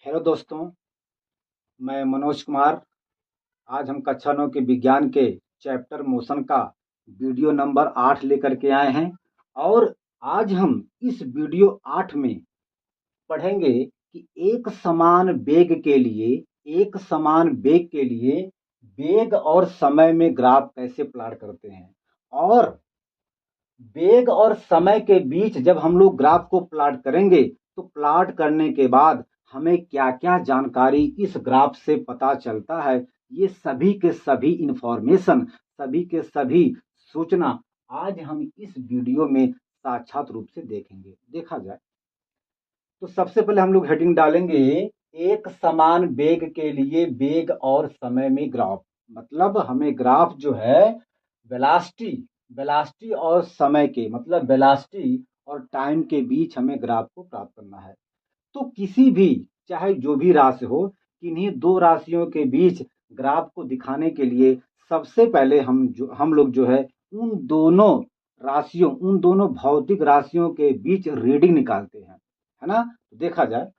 Hello दोस्तों, मैं मनोज कुमार। आज हम कक्षा 9 के विज्ञान के चैप्टर मोशन का वीडियो नंबर 8 लेकर के आए हैं। और आज हम इस वीडियो 8 में पढ़ेंगे कि एक समान वेग के लिए वेग और समय में ग्राफ कैसे प्लॉट करते हैं। और वेग और समय के बीच जब हम लोग ग्राफ को प्लॉट करेंगे तो प्लॉट करने के बाद हमें क्या क्या जानकारी इस ग्राफ से पता चलता है, ये सभी के सभी इंफॉर्मेशन, सभी के सभी सूचना आज हम इस वीडियो में साक्षात रूप से देखेंगे। देखा जाए तो सबसे पहले हम लोग हेडिंग डालेंगे, एक समान वेग के लिए वेग और समय में ग्राफ। मतलब हमें ग्राफ जो है वेलासिटी वेलासिटी और समय के, मतलब वेलासिटी और टाइम के बीच हमें ग्राफ को प्राप्त करना है। तो किसी भी, चाहे जो भी राशि हो, किन्हीं दो राशियों के बीच ग्राफ को दिखाने के लिए सबसे पहले हम लोग जो है उन दोनों भौतिक राशियों के बीच रीडिंग निकालते हैं, है ना। तो देखा जाए,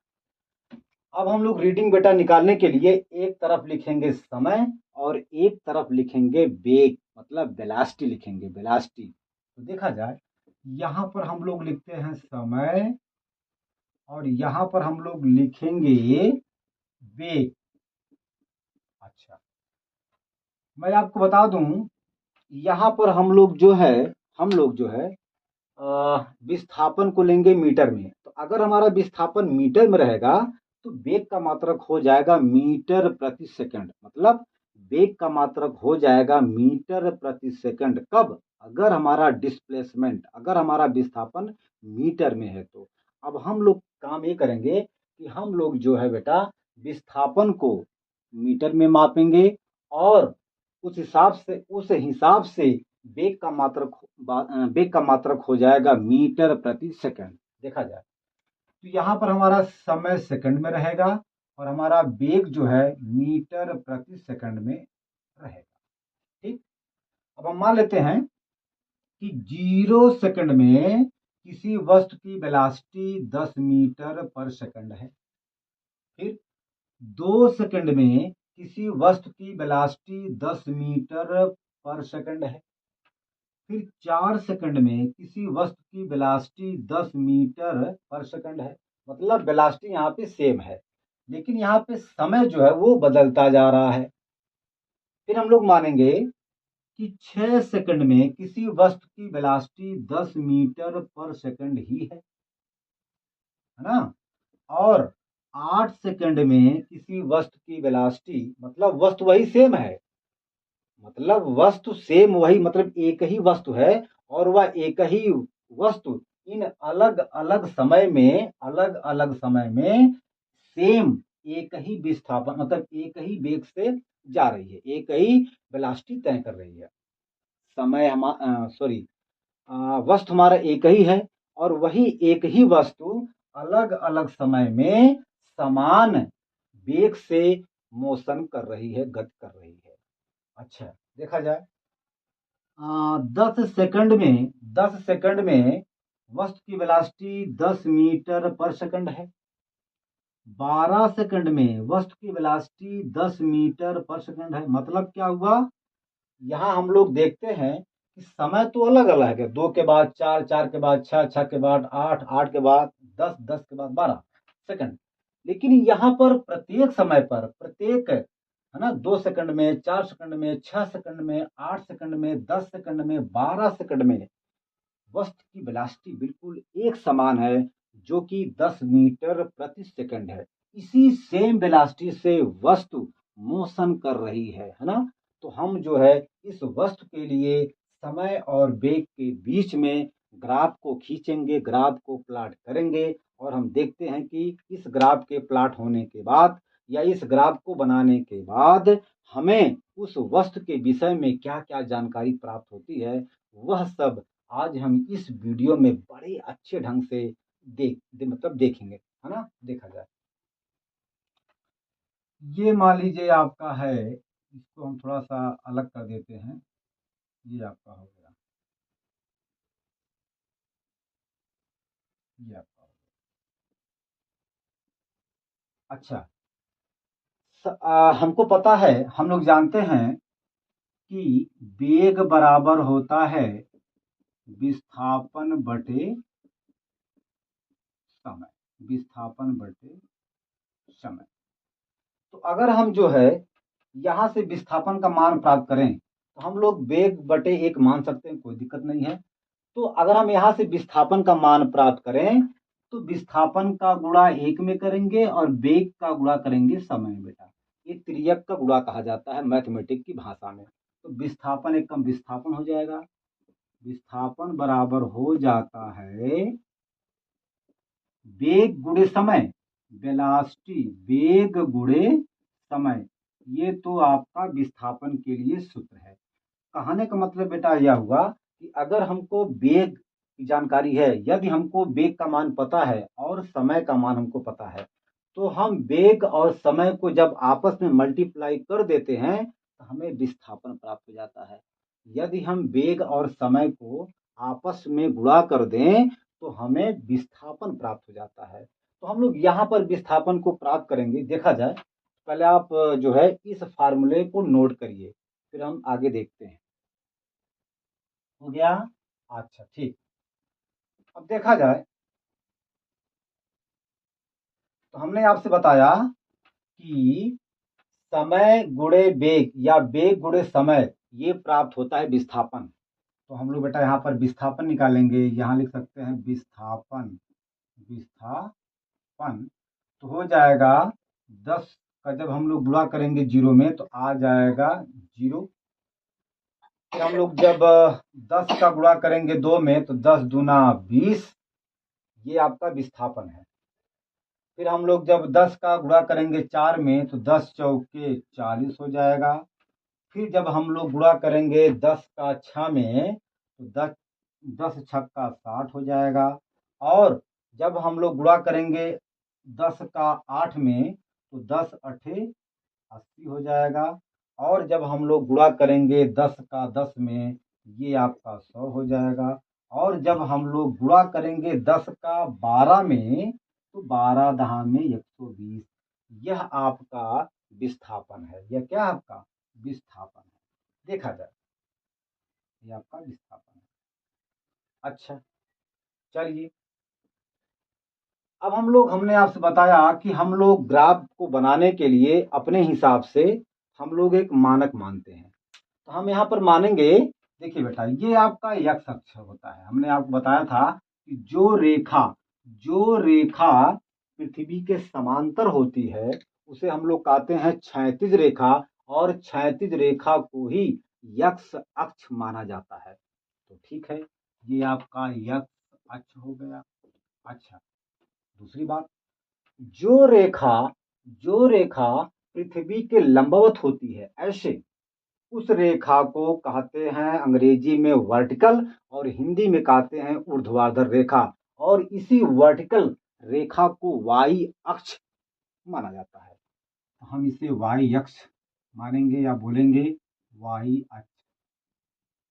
अब हम लोग रीडिंग बेटा निकालने के लिए एक तरफ लिखेंगे समय और एक तरफ लिखेंगे वेग, मतलब वेलासिटी लिखेंगे, वेलासिटी। तो देखा जाए, यहां पर हम लोग लिखते हैं समय और यहां पर हम लोग लिखेंगे वेग। अच्छा, मैं आपको बता दूं, यहां पर हम लोग जो है विस्थापन को लेंगे मीटर में। तो अगर हमारा विस्थापन मीटर में रहेगा तो वेग का मात्रक हो जाएगा मीटर प्रति सेकंड। मतलब वेग का मात्रक हो जाएगा मीटर प्रति सेकंड। कब? अगर हमारा विस्थापन मीटर में है तो। अब हम लोग काम ये करेंगे कि हम लोग जो है बेटा विस्थापन को मीटर में मापेंगे और उस हिसाब से वेग का मात्रक हो जाएगा मीटर प्रति सेकंड। देखा जाए तो यहाँ पर हमारा समय सेकंड में रहेगा और हमारा वेग जो है मीटर प्रति सेकंड में रहेगा। ठीक। अब हम मान लेते हैं कि 0 सेकंड में किसी वस्तु की वेलोसिटी 10 मीटर पर सेकंड है। फिर 2 सेकंड में किसी वस्तु की वेलोसिटी 10 मीटर पर सेकंड है। फिर 4 सेकंड में किसी वस्तु की वेलोसिटी 10 मीटर पर सेकंड है। मतलब वेलोसिटी यहाँ पे सेम है, लेकिन यहाँ पे समय जो है वो बदलता जा रहा है। फिर हम लोग मानेंगे कि 6 सेकंड में किसी वस्तु की वेलोसिटी 10 मीटर पर सेकंड ही है ना। और 8 सेकंड में किसी वस्तु की वेलोसिटी, मतलब वस्तु वही सेम है, मतलब वस्तु सेम वही, मतलब एक ही वस्तु है और वह एक ही वस्तु इन अलग अलग समय में सेम एक ही विस्थापन, मतलब एक ही वेग से जा रही है, एक ही वेलोसिटी तय कर रही है। समय हमारा सॉरी वस्तु हमारा एक ही है और वही एक ही वस्तु अलग अलग समय में समान वेग से मोशन कर रही है, गति कर रही है। अच्छा, देखा जाए 10 सेकंड में वस्तु की वेलोसिटी 10 मीटर पर सेकंड है। 12 सेकंड में वस्तु की वेलोसिटी 10 मीटर पर सेकंड है। मतलब क्या हुआ, यहाँ हम लोग देखते हैं कि समय तो अलग अलग है, 2 के बाद 4, 4 के बाद 6, 6 के बाद 8, 8 के बाद 10, 10 के बाद 12 सेकंड। लेकिन यहाँ पर प्रत्येक समय पर प्रत्येक, है ना, 2 सेकंड में, 4 सेकंड में, 6 सेकंड में, 8 सेकंड में, 10 सेकंड में, 12 सेकंड में वस्तु की वेलोसिटी बिल्कुल एक समान है, जो कि 10 मीटर प्रति सेकंड है। इसी सेम वेलोसिटी से वस्तु मोशन कर रही है ना। तो हम जो है इस वस्तु के लिए समय और वेग के बीच में ग्राफ को खींचेंगे, ग्राफ को प्लॉट करेंगे और हम देखते हैं कि इस ग्राफ के प्लॉट होने के बाद या इस ग्राफ को बनाने के बाद हमें उस वस्तु के विषय में क्या क्या जानकारी प्राप्त होती है, वह सब आज हम इस वीडियो में बड़े अच्छे ढंग से मतलब देखेंगे, है ना। देखा जाए, ये मान लीजिए आपका है, इसको हम थोड़ा सा अलग कर देते हैं। ये आपका हो गया, ये आपका हो अच्छा, हमको पता है, हम लोग जानते हैं कि वेग बराबर होता है विस्थापन बटे समय। विस्थापन बटे समय। तो अगर हम जो है यहाँ से विस्थापन का मान प्राप्त करें तो हम लोग वेग बटे एक मान सकते हैं, कोई दिक्कत नहीं है। तो अगर हम यहाँ से विस्थापन का मान प्राप्त करें तो विस्थापन का गुणा एक में करेंगे और वेग का गुणा करेंगे समय में। बेटा, ये त्रियक का गुणा कहा जाता है मैथमेटिक की भाषा में। तो विस्थापन एक कम विस्थापन हो जाएगा। विस्थापन बराबर हो जाता है वेग गुणे समय। वेलोसिटी, वेग गुणे समय। ये तो आपका विस्थापन के लिए सूत्र है। कहने का मतलब बेटा यह हुआ कि अगर हमको वेग की जानकारी है, यदि हमको वेग का मान पता है और समय का मान हमको पता है, तो हम वेग और समय को जब आपस में मल्टीप्लाई कर देते हैं तो हमें विस्थापन प्राप्त हो जाता है। यदि हम वेग और समय को आपस में गुणा कर दें तो हमें विस्थापन प्राप्त हो जाता है। तो हम लोग यहाँ पर विस्थापन को प्राप्त करेंगे। देखा जाए, पहले आप जो है इस फार्मूले को नोट करिए, फिर हम आगे देखते हैं। हो गया? अच्छा, ठीक। अब देखा जाए तो हमने आपसे बताया कि समय गुणे वेग या वेग गुणे समय ये प्राप्त होता है विस्थापन। तो हम लोग बेटा यहाँ पर विस्थापन निकालेंगे। यहाँ लिख सकते हैं विस्थापन। विस्थापन तो हो जाएगा 10 का जब हम लोग गुणा करेंगे जीरो में तो आ जाएगा जीरो। फिर हम लोग जब 10 का गुणा करेंगे 2 में तो 10 दूना 20। ये आपका विस्थापन है। फिर हम लोग जब 10 का गुणा करेंगे 4 में तो 10 चौके 40 हो जाएगा। फिर जब हम लोग गुणा करेंगे 10 का 6 में तो 10 छक्का 60 हो जाएगा। और जब हम लोग गुणा करेंगे 10 का 8 में तो 10 अठे 80 हो जाएगा। और जब हम लोग गुणा करेंगे 10 का 10 में ये आपका 100 हो जाएगा। और जब हम लोग गुणा करेंगे 10 का 12 में तो 12 दहा में 120। यह आपका विस्थापन है। यह क्या आपका विस्थापन है। देखा जाए, ये आपका विस्थापन है। अच्छा, चलिए, अब हमने आपसे बताया कि हम लोग ग्राफ को बनाने के लिए अपने हिसाब से हम लोग एक मानक मानते हैं। तो हम यहाँ पर मानेंगे, देखिए बेटा, ये आपका एक्स अक्ष होता है। हमने आपको बताया था कि जो रेखा पृथ्वी के समांतर होती है उसे हम लोग कहते हैं क्षैतिज रेखा। और क्षैतिज रेखा को ही यक्ष अक्ष माना जाता है। तो ठीक है, ये आपका यक्ष अक्ष हो गया। अच्छा, दूसरी बात, जो रेखा जो रेखा पृथ्वी के लंबवत होती है ऐसे, उस रेखा को कहते हैं अंग्रेजी में वर्टिकल और हिंदी में कहते हैं ऊर्ध्वाधर रेखा। और इसी वर्टिकल रेखा को वाई अक्ष माना जाता है। तो हम इसे वाई अक्ष मानेंगे या बोलेंगे वाई अक्ष।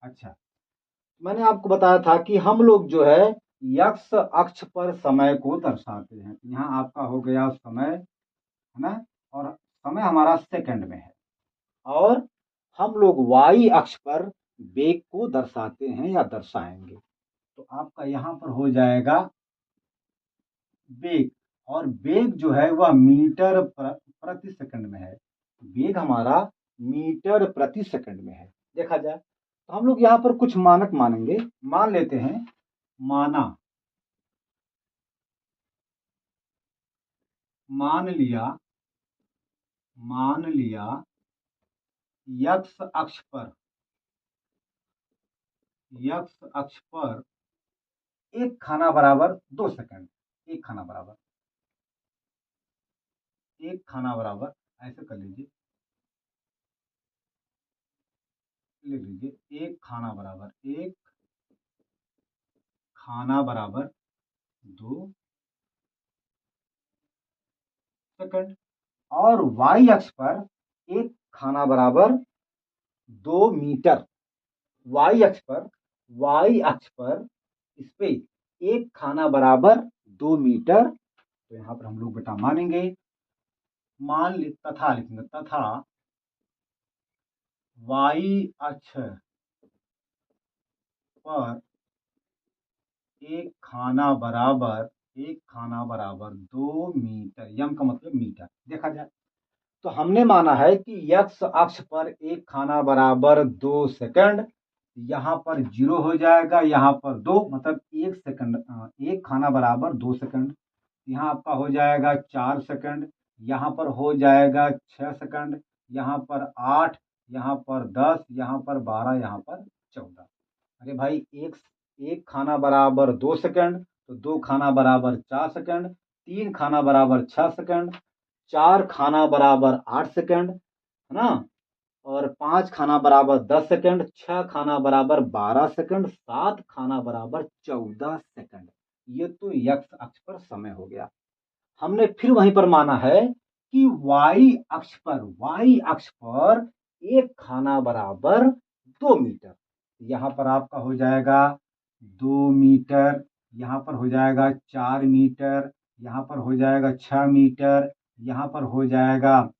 अच्छा, मैंने आपको बताया था कि हम लोग जो है यक्ष अक्ष पर समय को दर्शाते हैं। यहाँ आपका हो गया समय, है ना, और समय हमारा सेकंड में है। और हम लोग वाई अक्ष पर वेग को दर्शाते हैं या दर्शाएंगे। तो आपका यहाँ पर हो जाएगा वेग। और वेग जो है वह मीटर प्रति सेकंड में है। वेग हमारा मीटर प्रति सेकंड में है। देखा जाए तो हम लोग यहाँ पर कुछ मानक मानेंगे। मान लेते हैं, माना, मान लिया यक्ष अक्ष पर एक खाना बराबर 2 सेकंड। एक खाना बराबर, ऐसे कर लीजिए, लिख लीजिए, एक खाना बराबर 2 सेकंड। और वाई अक्ष पर एक खाना बराबर 2 मीटर। वाई अक्ष पर इस पे एक खाना बराबर 2 मीटर। तो यहाँ पर हम लोग बेटा मानेंगे। तथा लिखेंगे, तथा y अक्ष पर एक खाना बराबर 2 मीटर, यम का मतलब मीटर। देखा जाए तो हमने माना है कि x अक्ष पर एक खाना बराबर 2 सेकंड, यहाँ पर 0 हो जाएगा, यहाँ पर 2 मतलब 1 सेकंड, एक खाना बराबर 2 सेकंड। यहाँ आपका हो जाएगा 4 सेकंड, यहाँ पर हो जाएगा 6 सेकंड, यहाँ पर 8, यहाँ पर 10, यहाँ पर 12, यहाँ पर 14। अरे भाई एक एक खाना बराबर 2 सेकंड, तो 2 खाना बराबर 4 सेकंड, 3 खाना बराबर 6 सेकंड, 4 खाना बराबर 8 सेकंड, है ना, और 5 खाना बराबर 10 सेकंड, 6 खाना बराबर 12 सेकंड, 7 खाना बराबर 14 सेकंड। ये तो यक्ष अक्ष पर समय हो गया। हमने फिर वहीं पर माना है कि वाई अक्ष पर एक खाना बराबर 2 मीटर। यहाँ पर आपका हो जाएगा 2 मीटर, यहाँ पर हो जाएगा 4 मीटर, यहाँ पर हो जाएगा 6 मीटर, यहाँ पर हो जाएगा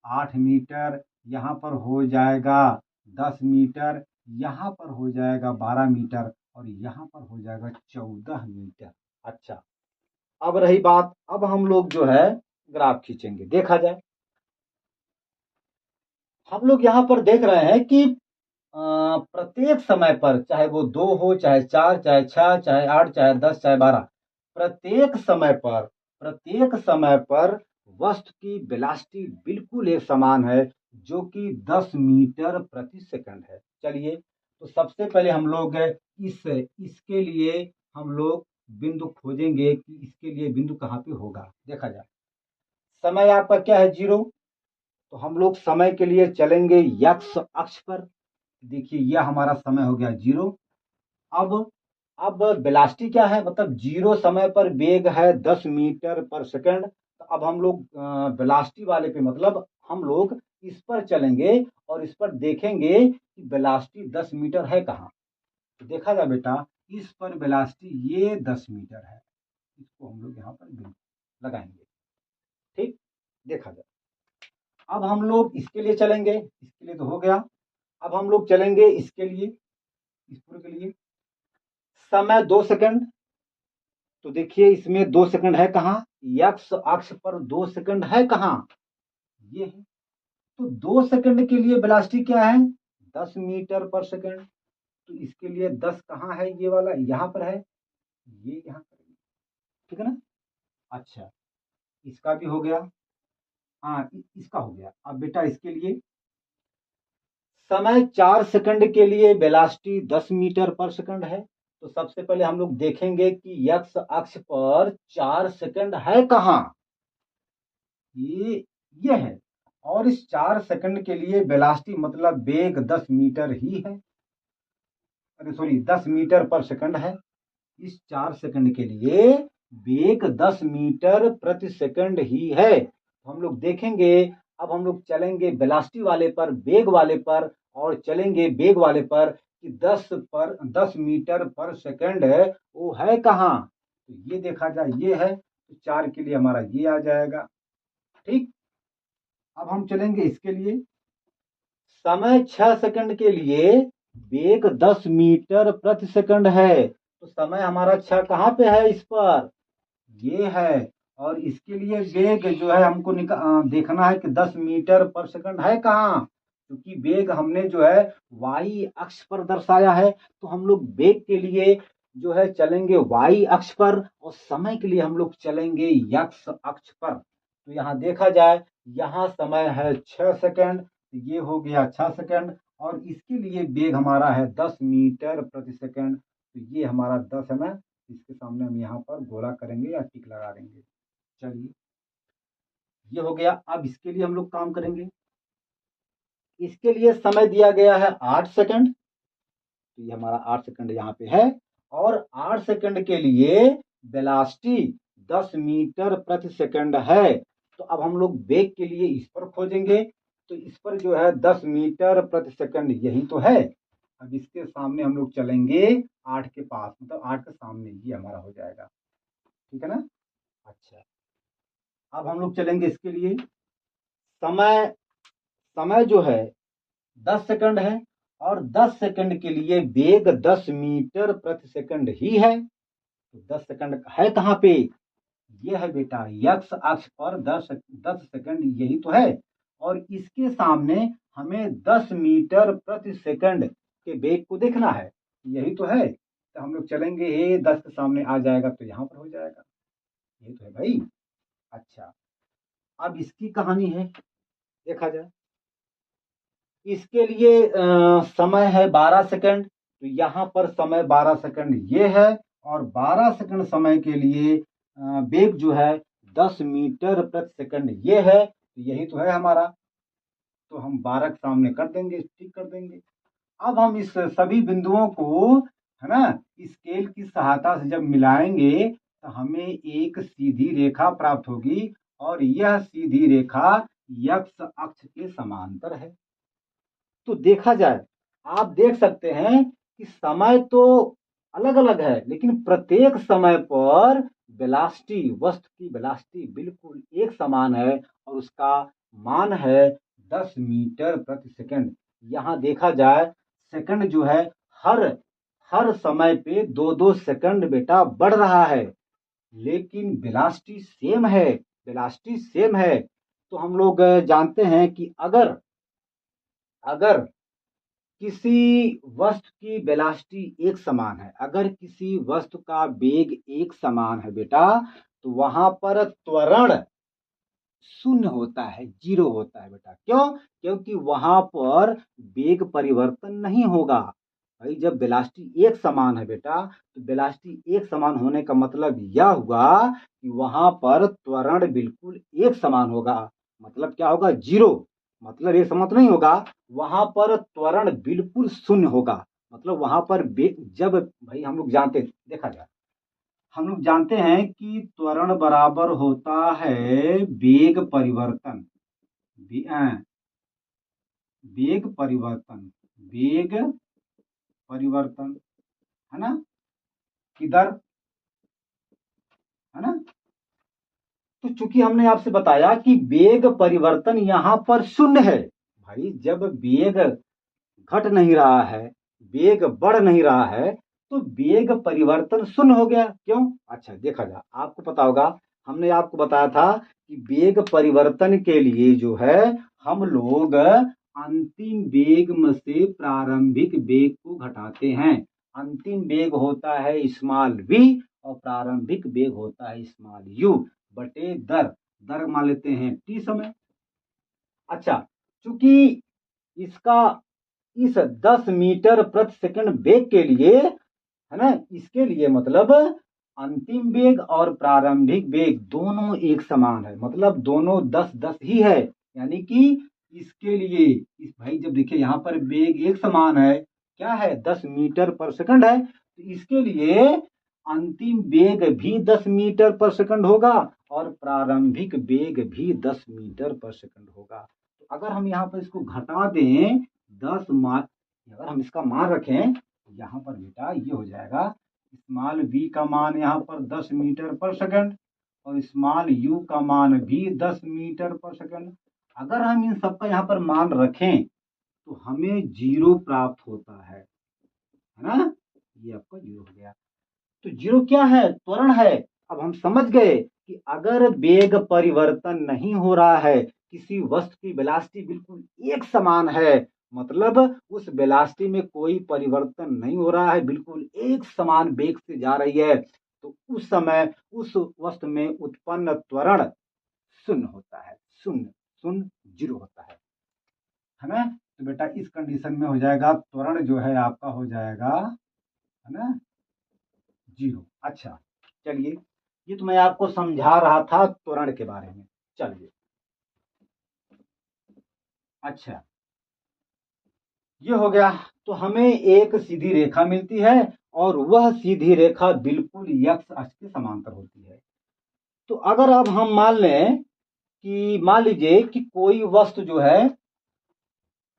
8 मीटर, यहाँ पर हो जाएगा 10 मीटर, यहाँ पर हो जाएगा 12 मीटर, और यहाँ पर हो जाएगा 14 मीटर। अच्छा, अब रही बात, अब हम लोग जो है ग्राफ खींचेंगे। देखा जाए हम लोग यहाँ पर देख रहे हैं कि प्रत्येक समय पर, चाहे वो 2 हो, चाहे 4, चाहे 6, चाहे 8, चाहे 10, चाहे 12, प्रत्येक समय पर वस्तु की वेलोसिटी बिल्कुल एक समान है, जो कि 10 मीटर प्रति सेकंड है। चलिए, तो सबसे पहले हम लोग इसके लिए हम लोग बिंदु खोजेंगे कि इसके लिए बिंदु कहाँ पे होगा। देखा जाए, समय आपका क्या है, 0, तो हम लोग समय के लिए चलेंगे एक्स अक्ष पर। देखिए यह हमारा समय हो गया 0। अब अब वेलोसिटी क्या है, मतलब 0 समय पर वेग है 10 मीटर पर सेकंड। तो अब हम लोग वेलोसिटी वाले पे, मतलब हम लोग इस पर चलेंगे और इस पर देखेंगे कि वेलोसिटी 10 मीटर है कहाँ। तो देखा जाए बेटा, इस पर वेलोसिटी ये 10 मीटर है, इसको हम लोग यहाँ पर लगाएंगे। ठीक, देखा जाए, अब हम लोग इसके लिए चलेंगे, इसके लिए तो हो गया। अब हम लोग चलेंगे इसके लिए, इस पूरे के लिए। समय 2 सेकंड, तो देखिए इसमें 2 सेकंड है कहाँ, एक्स अक्ष पर 2 सेकंड है कहाँ, ये है। तो 2 सेकंड के लिए वेलोसिटी क्या है, 10 मीटर पर सेकंड। तो इसके लिए 10 कहाँ है, ये वाला यहाँ पर है, ये यहाँ पर, ठीक है ना। अच्छा, इसका भी हो गया, हाँ इसका हो गया। अब बेटा इसके लिए समय 4 सेकंड के लिए वेलोसिटी 10 मीटर पर सेकंड है। तो सबसे पहले हम लोग देखेंगे कि एक्स अक्ष पर 4 सेकंड है कहाँ, ये है। और इस 4 सेकंड के लिए वेलोसिटी मतलब वेग 10 मीटर ही है, अरे सॉरी 10 मीटर पर सेकंड है। इस 4 सेकंड के लिए वेग 10 मीटर प्रति सेकंड ही है। हम लोग देखेंगे, अब हम लोग चलेंगे वेलोसिटी वाले पर, वेग वाले पर, और चलेंगे वेग वाले पर कि 10 मीटर पर सेकंड है, वो है कहाँ। तो ये देखा जाए, ये है, तो 4 के लिए हमारा ये आ जाएगा। ठीक, अब हम चलेंगे इसके लिए। समय 6 सेकंड के लिए वेग 10 मीटर प्रति सेकंड है, तो समय हमारा 6 कहाँ पे है, इस पर, ये है। और इसके लिए वेग जो है हमको देखना है कि 10 मीटर पर सेकंड है कहाँ, क्योंकि वेग हमने जो है वाई अक्ष पर दर्शाया है। तो हम लोग वेग के लिए जो है चलेंगे वाई अक्ष पर, और समय के लिए हम लोग चलेंगे एक्स अक्ष पर। तो यहाँ देखा जाए, यहाँ समय है 6 सेकंड, तो ये हो गया 6 सेकंड, और इसके लिए वेग हमारा है 10 मीटर प्रति सेकंड। तो ये हमारा 10 है ना, इसके सामने हम यहाँ पर गोला करेंगे या टिक लगा देंगे। चलिए, ये हो गया। अब इसके लिए हम लोग काम करेंगे। इसके लिए समय दिया गया है 8 सेकंड, तो ये हमारा 8 सेकंड यहाँ पे है। और 8 सेकंड के लिए वेलोसिटी 10 मीटर प्रति सेकंड है। तो अब हम लोग वेग के लिए इस पर खोजेंगे। तो इस पर जो है 10 मीटर प्रति सेकंड यही तो है। अब इसके सामने हम लोग चलेंगे 8 के पास, मतलब 8 के सामने, ये हमारा हो जाएगा। ठीक है ना। अच्छा, अब हम लोग चलेंगे इसके लिए। समय समय जो है 10 सेकंड है और 10 सेकंड के लिए वेग 10 मीटर प्रति सेकंड ही है। तो 10 सेकंड है कहाँ पे? ये है बेटा यक्स अक्ष पर 10 सेकंड, यही तो है। और इसके सामने हमें 10 मीटर प्रति सेकंड के वेग को देखना है, यही तो है। तो हम लोग चलेंगे, ये 10 के सामने आ जाएगा तो यहाँ पर हो जाएगा, यही तो है भाई। अच्छा, अब इसकी कहानी है, देखा जाए। इसके लिए समय है 12 सेकंड, तो यहाँ पर समय 12 सेकंड ये है, और 12 सेकंड समय के लिए वेग जो है 10 मीटर प्रति सेकंड ये है, तो यही तो है हमारा। तो हम 12 के सामने कर देंगे, ठीक कर देंगे। अब हम इस सभी बिंदुओं को, है ना, स्केल की सहायता से जब मिलाएंगे तो हमें एक सीधी रेखा प्राप्त होगी, और यह सीधी रेखा एक्स अक्ष के समांतर है। तो देखा जाए, आप देख सकते हैं कि समय तो अलग अलग है, लेकिन प्रत्येक समय पर वेलोसिटी, वस्तु की वेलोसिटी बिल्कुल एक समान है, और उसका मान है 10 मीटर प्रति सेकंड। यहाँ देखा जाए, सेकंड जो है हर हर समय पे 2-2 सेकंड बेटा बढ़ रहा है, लेकिन वेलोसिटी सेम है, वेलोसिटी सेम है। तो हम लोग जानते हैं कि अगर अगर किसी वस्तु की वेलोसिटी एक समान है, अगर किसी वस्तु का वेग एक समान है बेटा, तो वहां पर त्वरण शून्य होता है, जीरो होता है बेटा। क्यों? क्योंकि वहां पर वेग परिवर्तन नहीं होगा। भाई जब वेलोसिटी एक समान है बेटा, तो वेलोसिटी एक समान होने का मतलब यह हुआ कि वहां पर त्वरण बिल्कुल एक समान होगा। मतलब क्या होगा? जीरो। मतलब एक समान तो नहीं होगा, वहां पर त्वरण बिल्कुल शून्य होगा। मतलब वहां पर जब, भाई हम लोग जानते, देखा जाए, हम लोग जानते हैं कि त्वरण बराबर होता है वेग परिवर्तन, वेग परिवर्तन, वेग परिवर्तन, है ना, किधर, है ना। तो चूंकि हमने आपसे बताया कि वेग परिवर्तन यहां पर शून्य है, भाई जब वेग घट नहीं रहा है, वेग बढ़ नहीं रहा है, तो वेग परिवर्तन शून्य हो गया। क्यों? अच्छा देखा जाए, आपको पता होगा, हमने आपको बताया था कि वेग परिवर्तन के लिए जो है हम लोग अंतिम वेग में से प्रारंभिक वेग को घटाते हैं। अंतिम वेग होता है स्मॉल v, और प्रारंभिक वेग होता है स्मॉल u बटे दर। दर मान लेते हैं t समय। अच्छा, चूंकि इसका इस 10 मीटर प्रति सेकंड वेग के लिए, है ना, इसके लिए मतलब अंतिम वेग और प्रारंभिक वेग दोनों एक समान है, मतलब दोनों 10-10 ही है। यानी कि इसके लिए इस, भाई जब देखिए यहाँ पर वेग एक समान है, क्या है, 10 मीटर पर सेकंड है, तो इसके लिए अंतिम वेग भी 10 मीटर पर सेकंड होगा, और प्रारंभिक वेग भी 10 मीटर पर सेकंड होगा। तो अगर हम यहाँ पर इसको घटा दें, 10 मान, अगर हम इसका मान रखें, यहाँ पर बेटा ये हो जाएगा, स्मॉल v का मान यहाँ पर 10 मीटर पर सेकंड, और स्मॉल u का मान भी 10 मीटर पर सेकंड। अगर हम इन सबका यहाँ पर मान रखें तो हमें जीरो प्राप्त होता है ना, ये आपका जीरो हो गया। तो जीरो क्या है? त्वरण है। अब हम समझ गए कि अगर वेग परिवर्तन नहीं हो रहा है, किसी वस्तु की वेलोसिटी बिल्कुल एक समान है, मतलब उस वेलोसिटी में कोई परिवर्तन नहीं हो रहा है, बिल्कुल एक समान वेग से जा रही है, तो उस समय उस वस्तु में उत्पन्न त्वरण शून्य होता है, शून्य, शून्य, जीरो होता है ना। तो बेटा इस कंडीशन में हो जाएगा, त्वरण जो है आपका हो जाएगा, है ना, जीरो। अच्छा चलिए, ये तो मैं आपको समझा रहा था त्वरण के बारे में। चलिए, अच्छा ये हो गया। तो हमें एक सीधी रेखा मिलती है, और वह सीधी रेखा बिल्कुल एक्स अक्ष के समांतर होती है। तो अगर अब हम मान लें कि, मान लीजिए कि कोई वस्तु जो है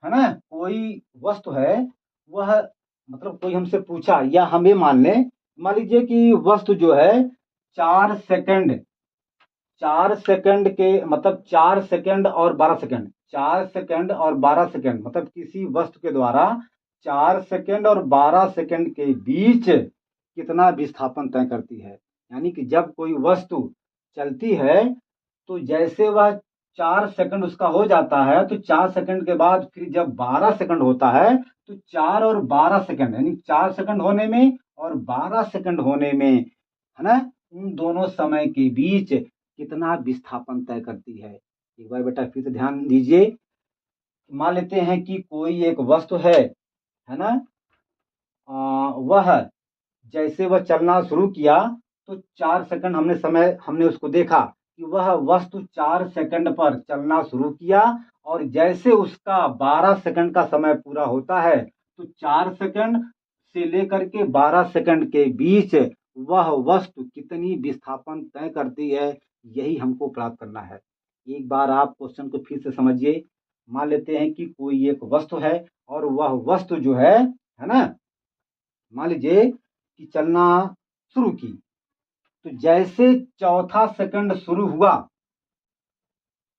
ना, कोई वस्तु है, वह, मतलब कोई हमसे पूछा, या हमें मान लें, मान लीजिए कि वस्तु जो है 4 सेकंड 4 सेकंड के मतलब 4 सेकंड और 12 सेकंड, 4 सेकंड और 12 सेकंड मतलब किसी वस्तु के द्वारा 4 सेकंड और 12 सेकंड के बीच कितना विस्थापन तय करती है। यानी कि जब कोई वस्तु चलती है तो जैसे वह 4 सेकंड उसका हो जाता है तो 4 सेकंड के बाद फिर जब 12 सेकंड होता है तो 4 और 12 सेकंड यानी 4 सेकंड होने में और 12 सेकंड होने में, है ना, उन दोनों समय के बीच कितना विस्थापन तय करती है। एक बार बेटा फिर से ध्यान दीजिए। मान लेते हैं कि कोई एक वस्तु है ना, वह जैसे वह चलना शुरू किया तो 4 सेकंड हमने उसको देखा कि वह वस्तु 4 सेकंड पर चलना शुरू किया और जैसे उसका 12 सेकंड का समय पूरा होता है तो 4 सेकंड से लेकर के 12 सेकंड के बीच वह वस्तु कितनी विस्थापन तय करती है, यही हमको प्राप्त करना है। एक बार आप क्वेश्चन को फिर से समझिए। मान लेते हैं कि कोई एक वस्तु है और वह वस्तु जो है ना, मान लीजिए कि चलना शुरू की तो जैसे चौथा सेकंड शुरू हुआ,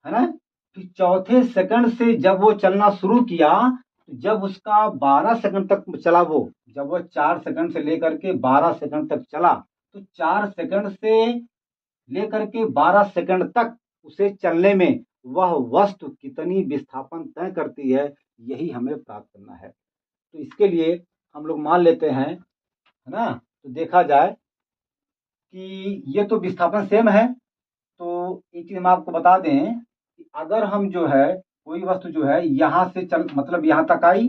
है ना, फिर चौथे सेकंड से जब वो चलना शुरू किया तो जब उसका 12 सेकंड तक चला, वो जब वो 4 सेकंड से लेकर के 12 सेकंड तक चला तो 4 सेकंड से लेकर के 12 सेकंड तक उसे चलने में वह वस्तु कितनी विस्थापन तय करती है, यही हमें प्राप्त करना है। तो इसके लिए हम लोग मान लेते हैं, है ना, तो देखा जाए कि ये तो विस्थापन सेम है। तो एक चीज हम आपको बता दें कि अगर हम जो है कोई वस्तु जो है यहाँ से चल मतलब यहाँ तक आई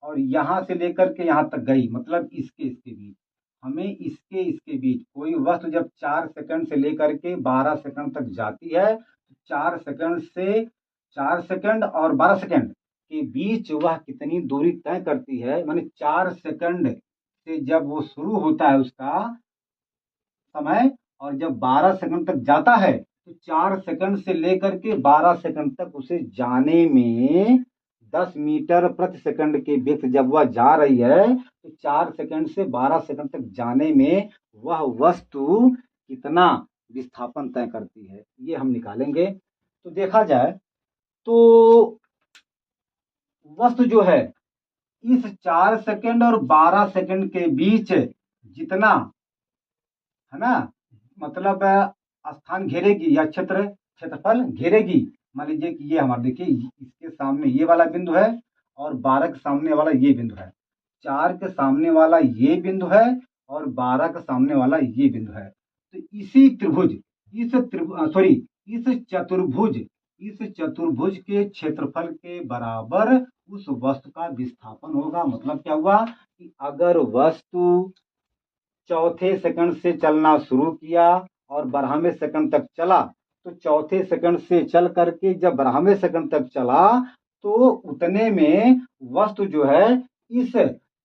और यहाँ से लेकर के यहाँ तक गई, मतलब इसके बीच, हमें इसके बीच कोई वस्तु जब 4 सेकंड से लेकर के 12 सेकंड तक जाती है तो 4 सेकंड और 12 सेकंड के बीच वह कितनी दूरी तय करती है। माने 4 सेकंड से जब वो शुरू होता है उसका समय और जब 12 सेकंड तक जाता है तो 4 सेकंड से लेकर के 12 सेकंड तक उसे जाने में 10 मीटर प्रति सेकंड के वेग से जब वह जा रही है तो 4 सेकंड से 12 सेकंड तक जाने में वह वस्तु कितना विस्थापन तय करती है, ये हम निकालेंगे। तो देखा जाए तो वस्तु जो है इस 4 सेकंड और 12 सेकंड के बीच जितना, है ना, मतलब स्थान घेरेगी या क्षेत्रफल घेरेगी। मान लीजिए कि ये हमारा देखिए इसके सामने ये वाला बिंदु है और 12 के सामने वाला ये बिंदु है, 4 के सामने वाला ये बिंदु है और 12 के सामने वाला ये बिंदु है। तो इसी त्रिभुज इस चतुर्भुज के क्षेत्रफल के बराबर उस वस्तु का विस्थापन होगा। मतलब क्या हुआ कि अगर वस्तु चौथे सेकंड से चलना शुरू किया और 12वें सेकंड तक चला तो चौथे सेकंड से चल करके जब 12वें सेकंड तक चला तो उतने में वस्तु जो है इस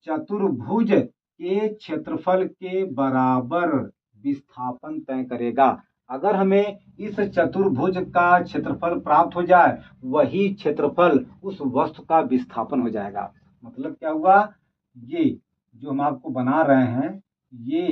चतुर्भुज के क्षेत्रफल के बराबर विस्थापन तय करेगा। अगर हमें इस चतुर्भुज का क्षेत्रफल प्राप्त हो जाए वही क्षेत्रफल उस वस्तु का विस्थापन हो जाएगा। मतलब क्या हुआ, ये जो हम आपको बना रहे हैं ये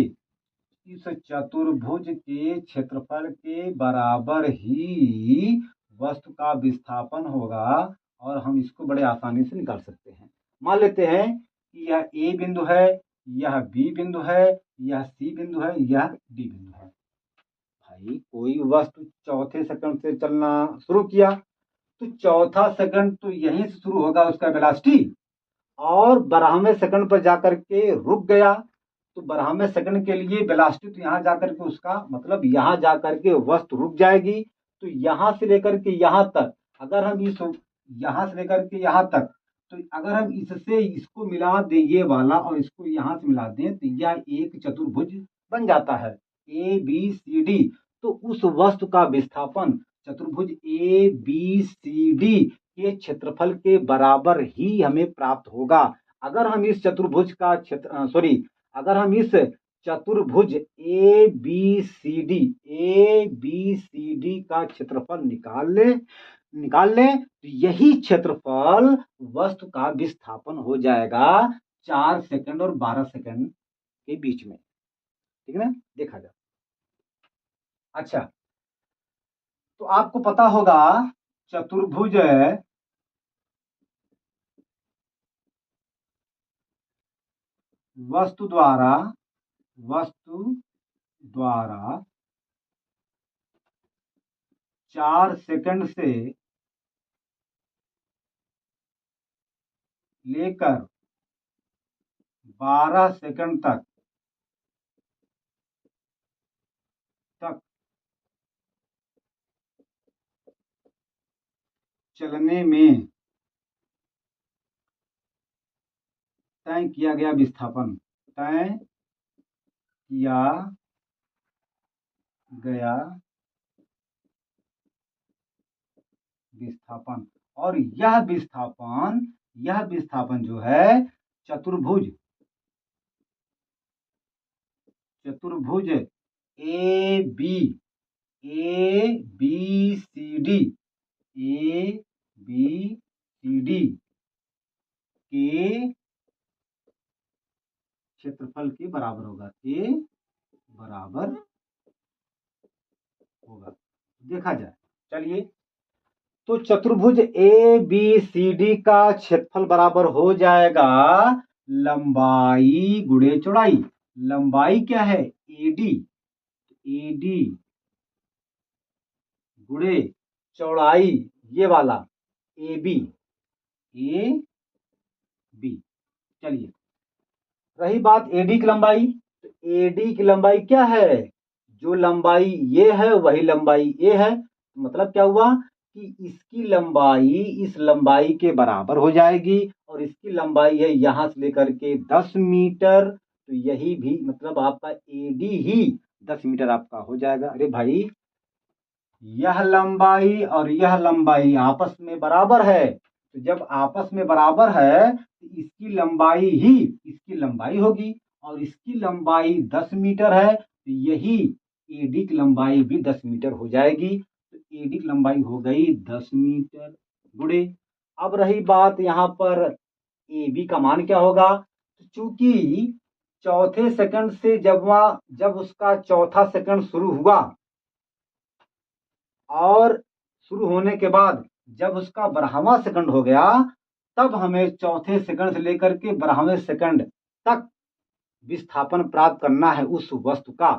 इस चतुर्भुज के क्षेत्रफल के बराबर ही वस्तु का विस्थापन होगा और हम इसको बड़े आसानी से निकाल सकते हैं। मान लेते हैं कि यह ए बिंदु है, यह बी बिंदु है, यह सी बिंदु है, यह डी बिंदु है। भाई कोई वस्तु चौथे सेकंड से चलना शुरू किया तो चौथा सेकंड तो यहीं से शुरू होगा उसका वेलोसिटी और 12वें सेकंड पर जाकर के रुक गया तो 12वें सेकंड के लिए वेलोसिटी तो यहाँ जाकर के उसका मतलब यहाँ जाकर के वस्तु रुक जाएगी। तो यहाँ से लेकर के यहाँ तक अगर हम यहाँ से लेकर के यहाँ तक तो अगर हम इससे इसको मिला दें ये वाला और इसको यहाँ से मिला दें तो यह एक चतुर्भुज बन जाता है ए बी सी डी। तो उस वस्तु का विस्थापन चतुर्भुज ए बी सी डी के क्षेत्रफल के बराबर ही हमें प्राप्त होगा। अगर हम इस चतुर्भुज का अगर हम इस चतुर्भुज ए बी सी डी का क्षेत्रफल निकाल लें तो यही क्षेत्रफल वस्तु का विस्थापन हो जाएगा 4 सेकंड और 12 सेकंड के बीच में। ठीक है ना, देखा जाए। अच्छा तो आपको पता होगा चतुर्भुज वस्तु द्वारा 4 सेकंड से लेकर 12 सेकंड तक चलने में तय किया गया विस्थापन और यह विस्थापन जो है चतुर्भुज ए बी सी डी के क्षेत्रफल के बराबर होगा देखा जाए। चलिए, तो चतुर्भुज ए बी सी डी का क्षेत्रफल बराबर हो जाएगा लंबाई गुणे चौड़ाई। लंबाई क्या है? एडी गुणे चौड़ाई ये वाला ए बी। चलिए, रही बात एडी की लंबाई, तो एडी की लंबाई क्या है? जो लंबाई ये है वही लंबाई ए है। मतलब क्या हुआ कि इसकी लंबाई इस लंबाई के बराबर हो जाएगी, और इसकी लंबाई है यहां से लेकर के 10 मीटर, तो यही भी मतलब आपका एडी ही 10 मीटर आपका हो जाएगा। अरे भाई, यह लंबाई और यह लंबाई आपस में बराबर है, तो जब आपस में बराबर है तो इसकी लंबाई होगी, और इसकी लंबाई 10 मीटर है, तो यही एडी की लंबाई भी 10 मीटर हो जाएगी। तो एडी की लंबाई हो गई 10 मीटर गुणे। अब रही बात यहाँ पर ए बी का मान क्या होगा? तो चूंकि चौथे सेकंड से जब उसका चौथा सेकंड शुरू हुआ, और शुरू होने के बाद जब उसका 12वां सेकंड हो गया, तब हमें चौथे सेकंड से लेकर के 12वें सेकंड तक विस्थापन प्राप्त करना है उस वस्तु का।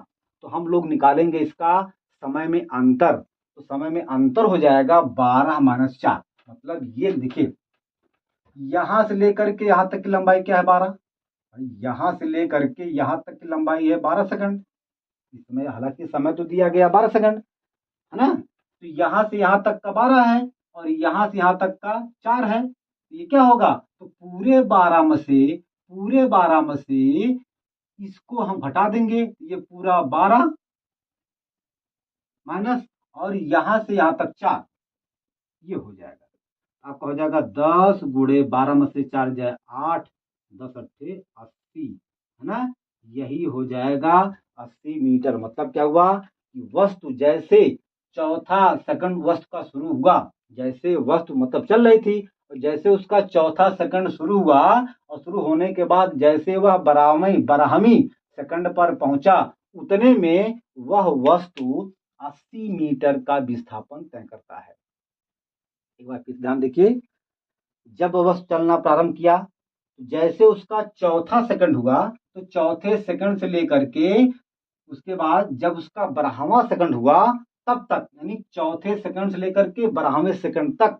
तो हम लोग निकालेंगे इसका समय में अंतर। तो समय में अंतर हो जाएगा 12-4। मतलब ये देखिए, यहां से लेकर के यहां तक की लंबाई क्या है? 12। यहां से लेकर के यहां तक की लंबाई है 12 सेकंड। इसमें हालांकि समय तो दिया गया 12 सेकंड, है ना? तो यहां से यहां तक का 12 है, और यहां से यहां तक का 4 है। तो ये क्या होगा? तो पूरे 12 में से इसको हम घटा देंगे, ये पूरा 12 माइनस, और यहां से यहां तक 4, ये हो जाएगा आपका, हो जाएगा 10 गुणे 12 में से 4 जाए 8, 10 अट्ठे 80, है ना? यही हो जाएगा 80 मीटर। मतलब क्या हुआ कि वस्तु जैसे चौथा सेकंड वस्तु का शुरू हुआ, जैसे वस्तु मतलब चल रही थी, और जैसे उसका चौथा सेकंड शुरू हुआ, और शुरू होने के बाद जैसे वह 12वीं सेकंड पर पहुंचा, उतने में वह वस्तु 80 मीटर का विस्थापन तय करता है। एक बार फिर ध्यान देखिए, जब वस्तु चलना प्रारंभ किया, जैसे उसका चौथा सेकंड हुआ, तो चौथे सेकंड से लेकर के उसके बाद जब उसका 12वां सेकंड हुआ, तब तक, यानी चौथे सेकंड से लेकर के 12वें सेकंड तक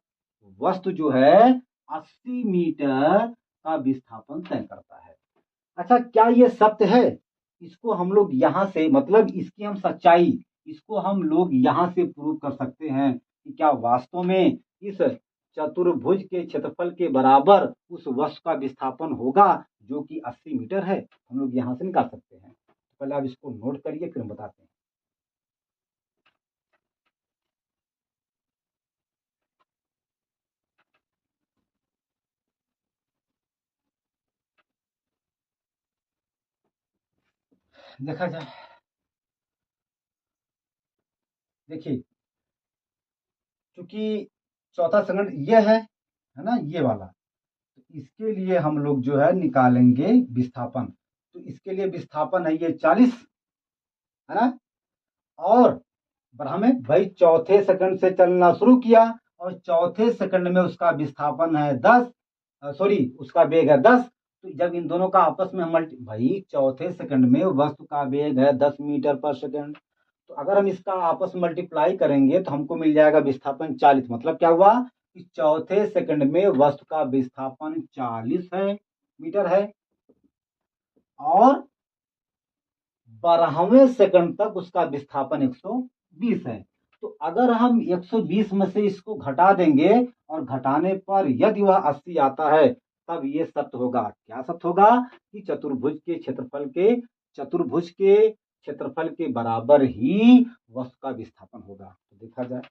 वस्तु जो है 80 मीटर का विस्थापन तय करता है। अच्छा, क्या ये सत्य है? इसको हम लोग यहां से, मतलब इसकी हम सच्चाई, इसको हम लोग यहां से प्रूव कर सकते हैं कि क्या वास्तव में इस चतुर्भुज के क्षेत्रफल के बराबर उस वस्तु का विस्थापन होगा जो कि 80 मीटर है। हम लोग यहां से निकाल सकते हैं। पहले आप इसको नोट करिए, फिर हम बताते हैं। देखा जाए, देखिए, क्योंकि चौथा सेकंड ये है ना, ये वाला, तो इसके लिए हम लोग जो है निकालेंगे विस्थापन। तो इसके लिए विस्थापन है ये 40, है ना? और ब्राह्मण भाई चौथे सेकंड से चलना शुरू किया और चौथे सेकंड में उसका विस्थापन है 10, सॉरी उसका वेग है 10। तो जब इन दोनों का आपस में भाई चौथे सेकंड में वस्तु का वेग है 10 मीटर पर सेकंड। तो अगर हम इसका आपस में मल्टीप्लाई करेंगे तो हमको मिल जाएगा विस्थापन 40। मतलब क्या हुआ कि चौथे सेकंड में वस्तु का विस्थापन 40 है मीटर है और 12वें सेकंड तक उसका विस्थापन 120 है। तो अगर हम 120 में से इसको घटा देंगे और घटाने पर यदि वह 80 आता है तब ये सत्य होगा। क्या सत्य होगा कि चतुर्भुज के क्षेत्रफल के बराबर ही वस्तु का विस्थापन होगा। तो देखा जाए,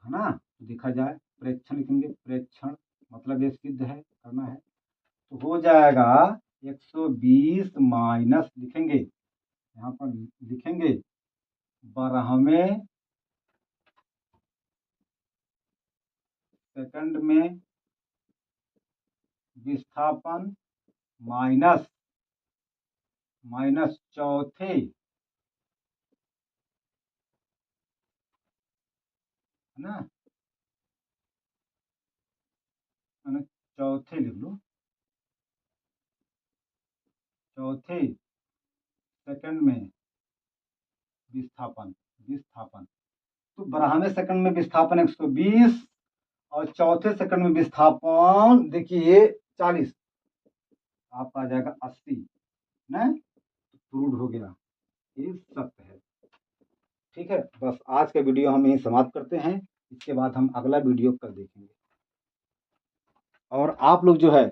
है ना, देखा जाए प्रेक्षण लिखेंगे, प्रेक्षण मतलब ये सिद्ध है करना है तो हो जाएगा 120 माइनस लिखेंगे, यहाँ पर लिखेंगे 12वें सेकंड में विस्थापन माइनस चौथे, है ना, चौथे लिख लो, चौथे सेकंड में विस्थापन तो 12वें सेकंड में विस्थापन 120 और चौथे सेकंड में विस्थापन देखिए 40, आपका आ जाएगा 80 ना, प्रूव हो गया, ये सत्य है। ठीक है, बस आज का वीडियो हम यहीं समाप्त करते हैं, इसके बाद हम अगला वीडियो कल देखेंगे। और आप लोग जो है,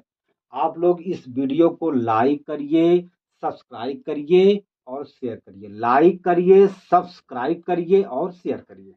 आप लोग इस वीडियो को लाइक करिए, सब्सक्राइब करिए और शेयर करिए। लाइक करिए, सब्सक्राइब करिए और शेयर करिए।